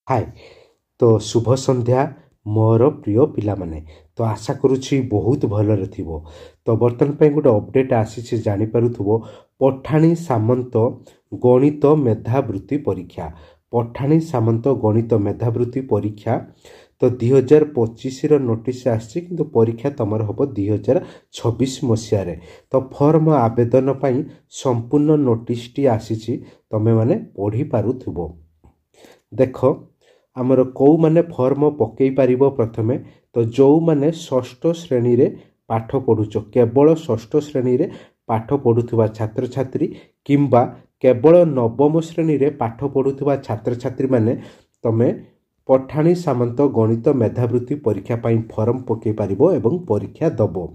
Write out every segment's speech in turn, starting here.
हाय तो शुभ संध्या मोर प्रिय पिला माने तो आशा करुछि बहुत भलरे थिबो। तो बर्तमान पे गोटे अपडेट आसी जानी पारुथबो पठाणी सामंत गणित मेधावृत्ति परीक्षा। पठाणी सामंत गणित मेधावृत्ति परीक्षा तो 2025 नोटिस आसी किंतु परीक्षा तमर हम 2026 मसीह तो फॉर्म आवेदन पाई संपूर्ण नोटिस टी आसी तमे माने पढ़ी पारुथबो। देख आमर कौ माने फॉर्म पकई पारिबो प्रथमे तो जो माने षष्ठ श्रेणी रे पाठ पढ़ुच केवल षष्ठ श्रेणी रे पाठ पढ़ुथुवा छात्र छात्री किंबा केवल नवम श्रेणी रे पाठ पढ़ुथुवा छात्र छात्री माने तमे पठाणी सामंत गणित मेधावृत्ति परीक्षा पाई फॉर्म पकई पारिबो एवं परीक्षा दबो।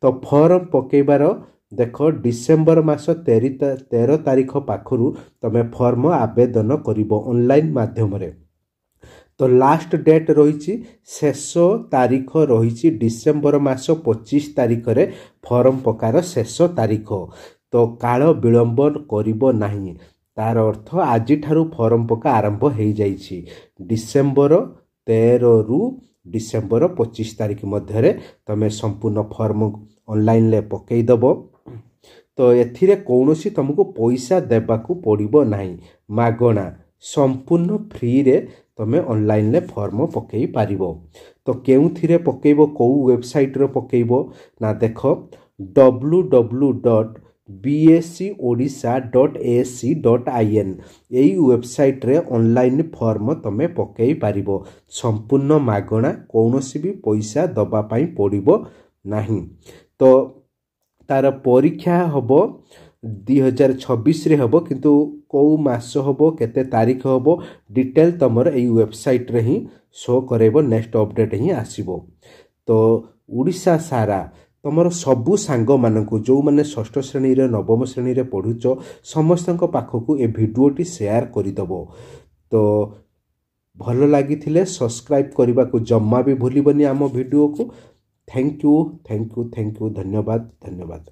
तो फॉर्म पकईबार देख डिसेम्बर मास 13 तारीख पाखरु तमे फॉर्म आवेदन करिबो ऑनलाइन माध्यम रे। तो लास्ट डेट रही शेष तारीख रही डिसेम्बर मास 25 तारीख रे फॉर्म पकार शेष तारीख। तो काल विलंब करिबो नाही तार अर्थ आज ठारू फॉर्म पका आरंभ हो जाइछि। डिसेम्बर 13 रु डिसेम्बर 25 तारीख मध्य तमे संपूर्ण फॉर्म ऑनलाइन ले पकई दबो। तो एथिरे कौनसी तुमको पैसा देबाकू पड़िबो नाही मागणा संपूर्ण फ्री रे तमे ऑनलाइन ले फॉर्म पकई पारिबो। तो केउथिरे पकईबो को वेबसाइट रे पकईबो ना देख www.bscodisha.ac.in एई वेबसाइट रे ऑनलाइन फॉर्म तमे पकई पारिबो संपूर्ण मागणा कौनसी भी पैसा दबा पाई पड़िबो नाही। तो तार परीक्षा हबो 2026 रे हबो किंतु को मास हबो केते तारीख हबो डिटेल तमर एई वेबसाइट रे ही शो करेबो नेक्स्ट अपडेट ही आसीबो। तो उड़ीसा सारा तमर सबु सांग मानकु जो माने षष्ठ श्रेणी रे नवम श्रेणी रे पढुचो समस्तक पाखकु ए भिडियोटी शेयर करि दबो। तो भल लागिथिले सब्सक्राइब करबा को जम्मा भी भूलिबनी आम वीडियो को। थैंक यू धन्यवाद।